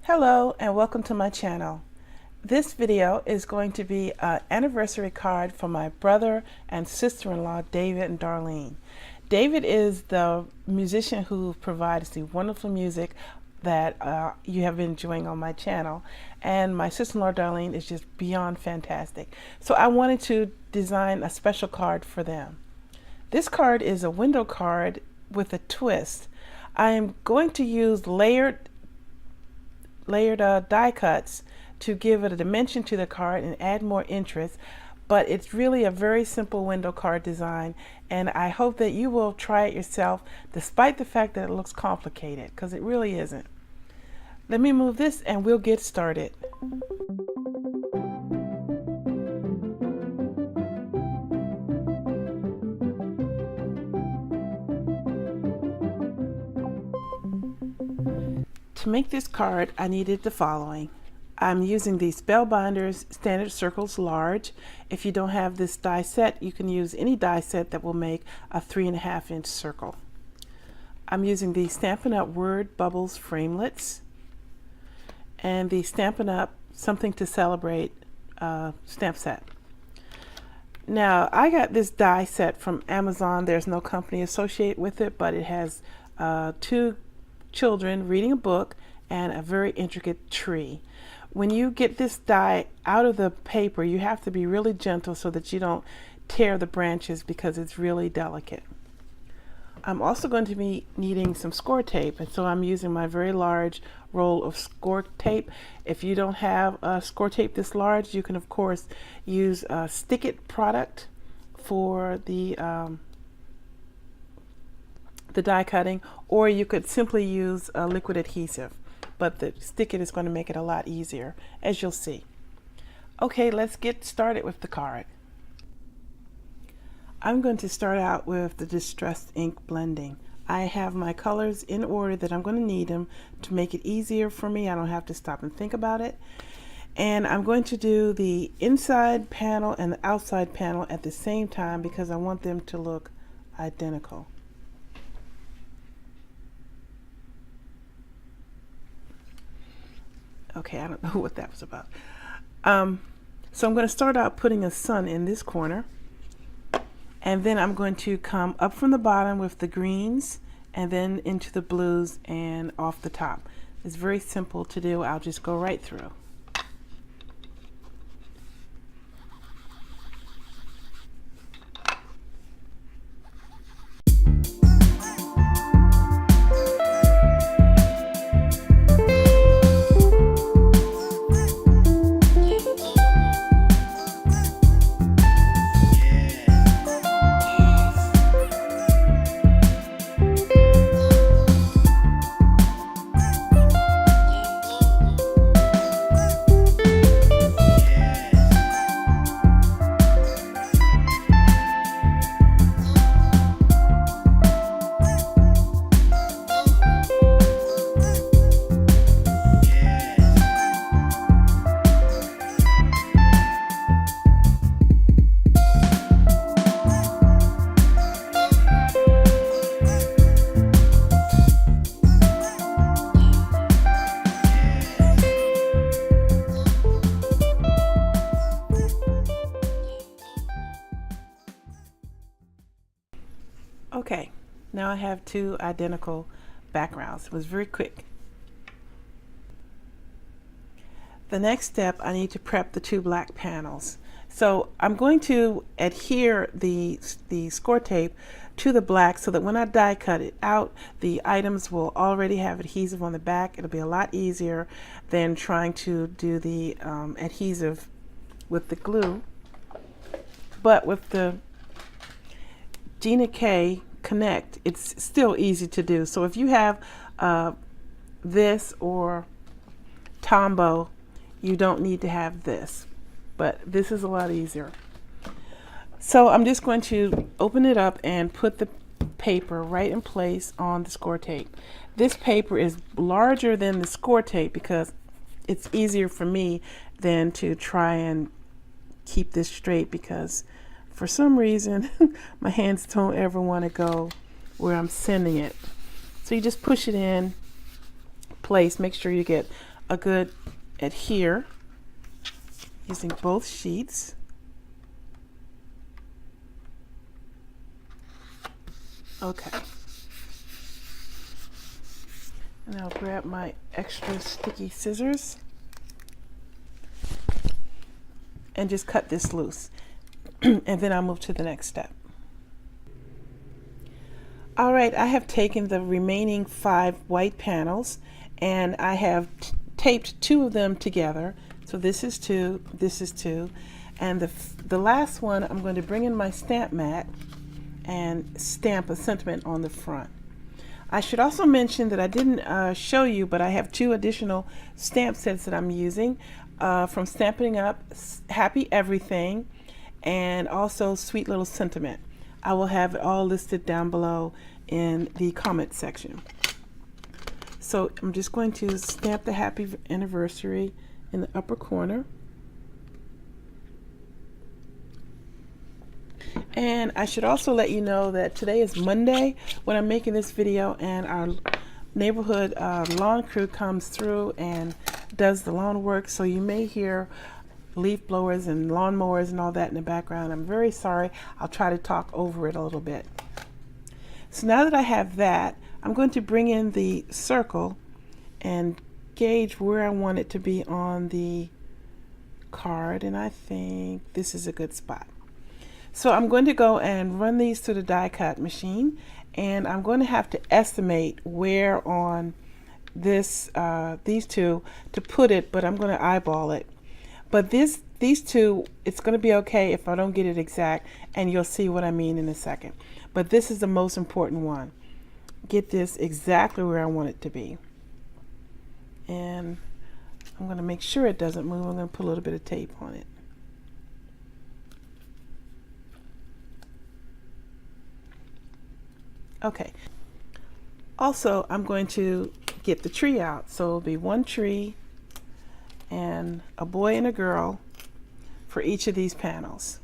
Hello and welcome to my channel. This video is going to be an anniversary card for my brother and sister-in-law David and Darlene. David is the musician who provides the wonderful music that you have been enjoying on my channel, and my sister-in-law Darlene is just beyond fantastic. So I wanted to design a special card for them. This card is a window card with a twist. I am going to use layered die cuts to give it a dimension to the card and add more interest, but it's really a very simple window card design, and I hope that you will try it yourself despite the fact that it looks complicated, because it really isn't. Let me move this and we'll get started. To make this card, I needed the following. I'm using the Spellbinders Standard Circles Large. If you don't have this die set, you can use any die set that will make a 3.5 inch circle. I'm using the Stampin Up Word Bubbles framelits and the Stampin Up Something to Celebrate stamp set. Now, I got this die set from Amazon. There's no company associated with it, but it has two children reading a book and a very intricate tree. When you get this die out of the paper, you have to be really gentle so that you don't tear the branches because it's really delicate. I'm also going to be needing some score tape, and so I'm using my very large roll of score tape. If you don't have score tape this large, you can of course use a Stick It product for the die cutting, or you could simply use a liquid adhesive, but the Stick It is going to make it a lot easier, as you'll see. Okay, let's get started with the card. I'm going to start out with the distressed ink blending. I have my colors in order that I'm going to need them to make it easier for me. I don't have to stop and think about it. And I'm going to do the inside panel and the outside panel at the same time because I want them to look identical. Okay, I don't know what that was about. So I'm going to start out putting a sun in this corner, and then I'm going to come up from the bottom with the greens and then into the blues and off the top. It's very simple to do. I'll just go right through. Okay, now I have two identical backgrounds. It was very quick. The next step, I need to prep the two black panels. So I'm going to adhere the score tape to the black so that when I die cut it out, the items will already have adhesive on the back. It'll be a lot easier than trying to do the adhesive with the glue. But with the Gina K Connect, it's still easy to do. So if you have this or Tombow, you don't need to have this, but this is a lot easier. So I'm just going to open it up and put the paper right in place on the score tape. This paper is larger than the score tape because it's easier for me than to try and keep this straight, because for some reason my hands don't ever want to go where I'm sending it. So you just push it in place, make sure you get a good adhere using both sheets. Okay. And I'll grab my extra sticky scissors and just cut this loose. And then I'll move to the next step. All right, I have taken the remaining 5 white panels and I have taped 2 of them together. So this is 2, this is 2, and the last one I'm going to bring in my stamp mat and stamp a sentiment on the front. I should also mention that I didn't show you, but I have 2 additional stamp sets that I'm using from Stampin' Up Happy Everything and also Sweet Little Sentiment. I will have it all listed down below in the comment section. So I'm just going to stamp the happy anniversary in the upper corner. And I should also let you know that today is Monday when I'm making this video, and our neighborhood lawn crew comes through and does the lawn work, so you may hear leaf blowers and lawn mowers and all that in the background. I'm very sorry. I'll try to talk over it a little bit. So now that I have that, I'm going to bring in the circle and gauge where I want it to be on the card, and I think this is a good spot. So I'm going to go and run these through the die cut machine, and I'm going to have to estimate where on this these 2 to put it, but I'm going to eyeball it. But these 2, it's going to be okay if I don't get it exact, and you'll see what I mean in a second. But this is the most important one. Get this exactly where I want it to be. And I'm going to make sure it doesn't move. I'm going to put a little bit of tape on it. Okay. Also, I'm going to get the tree out. So it'll be 1 tree and a boy and a girl for each of these panels.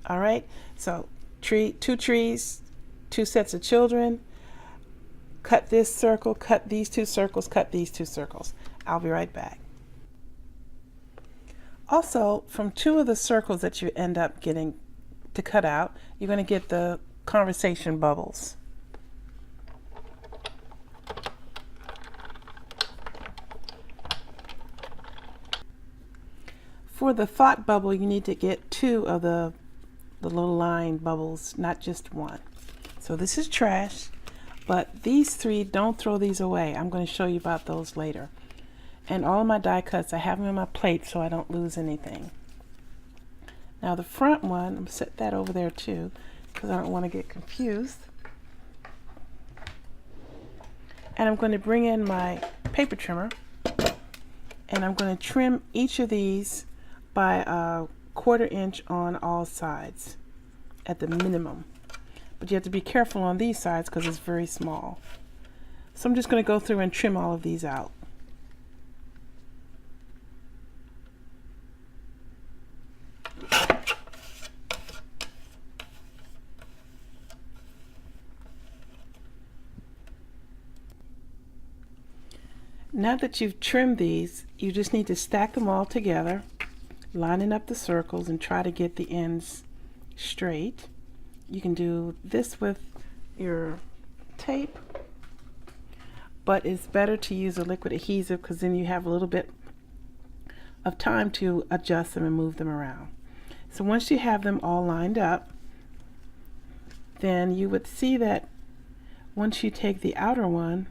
All right. So 2 trees, 2 sets of children. Cut this circle, cut these 2 circles, cut these 2 circles. I'll be right back. Also, from 2 of the circles that you end up getting to cut out, you're going to get the conversation bubbles. For the thought bubble, you need to get 2 of the little line bubbles, not just 1. So this is trash, but these 3, don't throw these away. I'm going to show you about those later. And all of my die cuts, I have them in my plate so I don't lose anything. Now the front one, I'm going to set that over there too, because I don't want to get confused. And I'm going to bring in my paper trimmer, and I'm going to trim each of these by a 1/4 inch on all sides at the minimum. But you have to be careful on these sides because it's very small. So I'm just going to go through and trim all of these out. Now that you've trimmed these, you just need to stack them all together, lining up the circles, and try to get the ends straight. You can do this with your tape, but it's better to use a liquid adhesive because then you have a little bit of time to adjust them and move them around. So once you have them all lined up, then you would see that once you take the outer one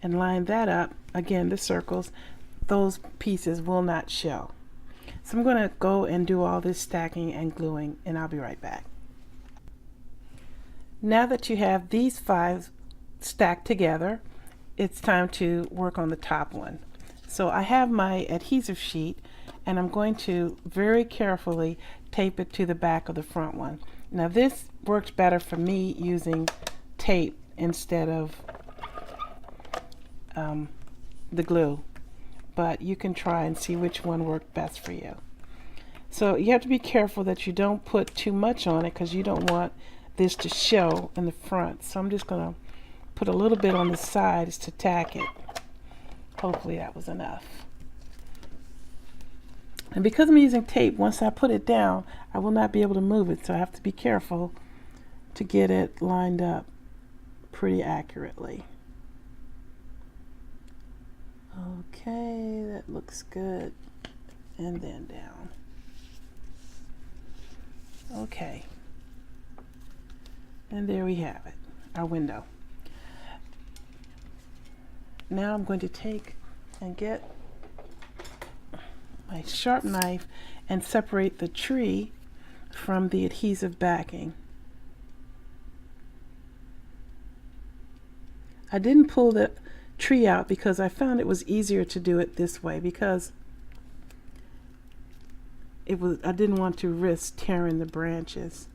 and line that up, again the circles, those pieces will not show. So I'm going to go and do all this stacking and gluing, and I'll be right back. Now that you have these 5 stacked together, it's time to work on the top one. So I have my adhesive sheet, and I'm going to very carefully tape it to the back of the front one. Now this works better for me using tape instead of the glue, but you can try and see which one worked best for you. So you have to be careful that you don't put too much on it because you don't want this to show in the front. So I'm just going to put a little bit on the sides to tack it. Hopefully that was enough. And because I'm using tape, once I put it down, I will not be able to move it, so I have to be careful to get it lined up pretty accurately. Okay, that looks good. And then down. Okay. And there we have it, our window. Now I'm going to take and get my sharp knife and separate the tree from the adhesive backing. I didn't pull the tree out because I found it was easier to do it this way, because I didn't want to risk tearing the branches.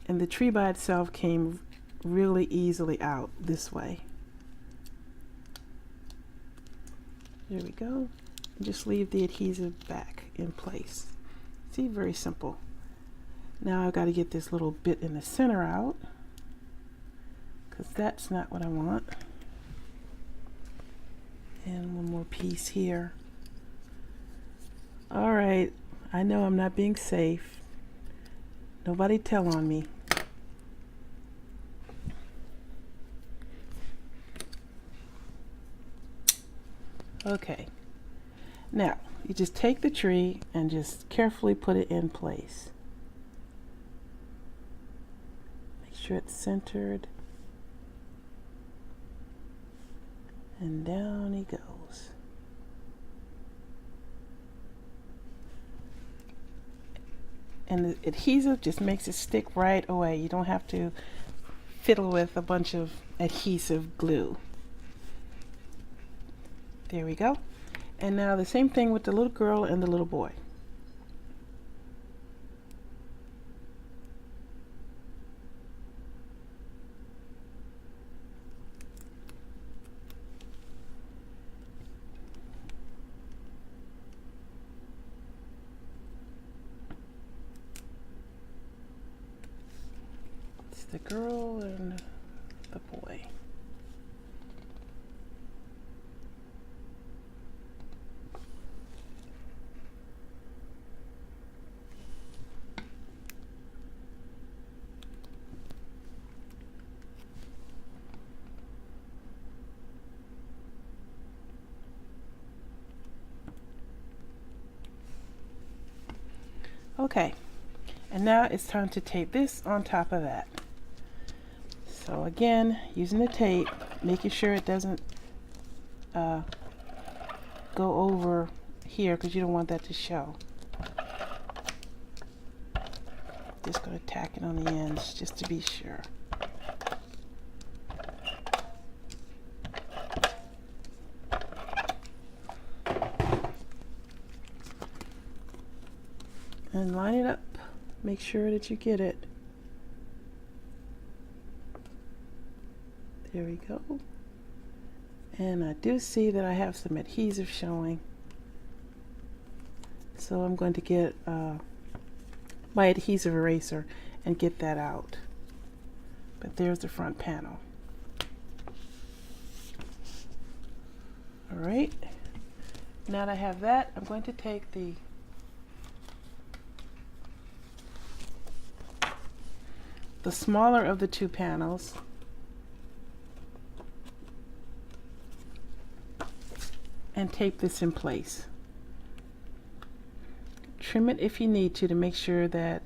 And the tree by itself came really easily out this way. There we go. Just leave the adhesive back in place. See, very simple. Now I've got to get this little bit in the center out, because that's not what I want. And one more piece here. All right, I know I'm not being safe. Nobody tell on me. Okay, now you just take the tree and just carefully put it in place. Make sure it's centered. And down he goes. And the adhesive just makes it stick right away. You don't have to fiddle with a bunch of adhesive glue. There we go. And now the same thing with the little girl and the little boy. It's the girl and the boy. Okay, and now it's time to tape this on top of that. So again, using the tape, making sure it doesn't go over here, because you don't want that to show. Just going to tack it on the ends just to be sure. And line it up. Make sure that you get it. There we go. And I do see that I have some adhesive showing. So I'm going to get my adhesive eraser and get that out. But there's the front panel. All right. Now that I have that, I'm going to take the smaller of the two panels and tape this in place. Trim it if you need to make sure that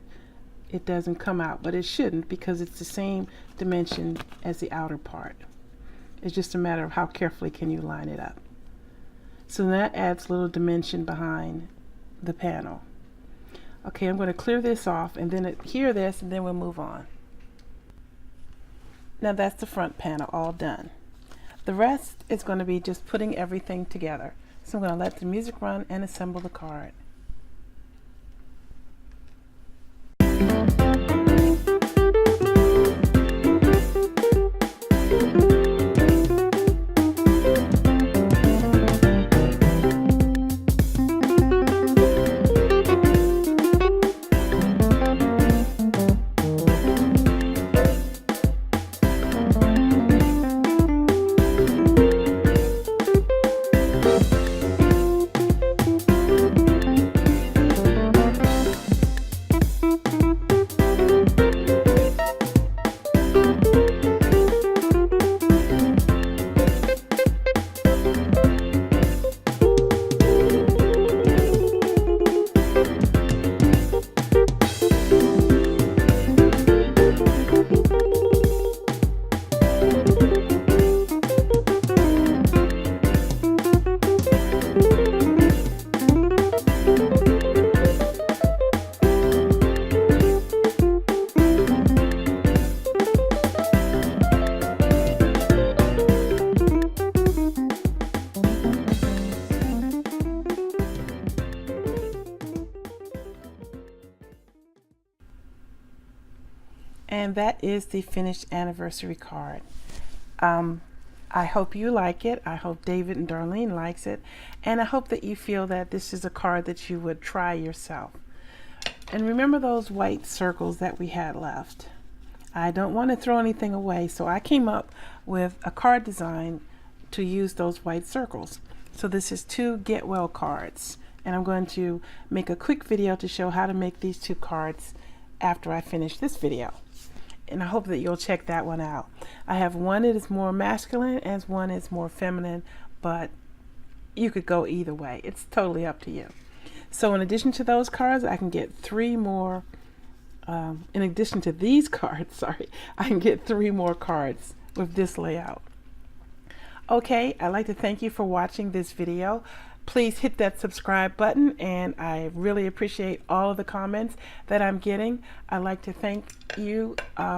it doesn't come out, but it shouldn't, because it's the same dimension as the outer part. It's just a matter of how carefully can you line it up. So that adds a little dimension behind the panel. Okay, I'm going to clear this off and then adhere this, and then we'll move on. Now that's the front panel all done. The rest is going to be just putting everything together. So I'm going to let the music run and assemble the card. And that is the finished anniversary card. I hope you like it. I hope David and Darlene likes it. And I hope that you feel that this is a card that you would try yourself. And remember those white circles that we had left. I don't want to throw anything away, so I came up with a card design to use those white circles. So this is 2 Get Well cards. And I'm going to make a quick video to show how to make these 2 cards after I finish this video. And I hope that you'll check that one out. I have one that is more masculine and one is more feminine, but you could go either way. It's totally up to you. So in addition to those cards, I can get 3 more, in addition to these cards, sorry, I can get 3 more cards with this layout. Okay, I'd like to thank you for watching this video. Please hit that subscribe button, and I really appreciate all of the comments that I'm getting. I'd like to thank you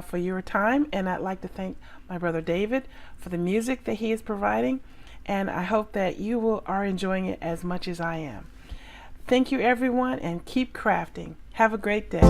for your time, and I'd like to thank my brother David for the music that he is providing, and I hope that you are enjoying it as much as I am. Thank you everyone, and keep crafting. Have a great day.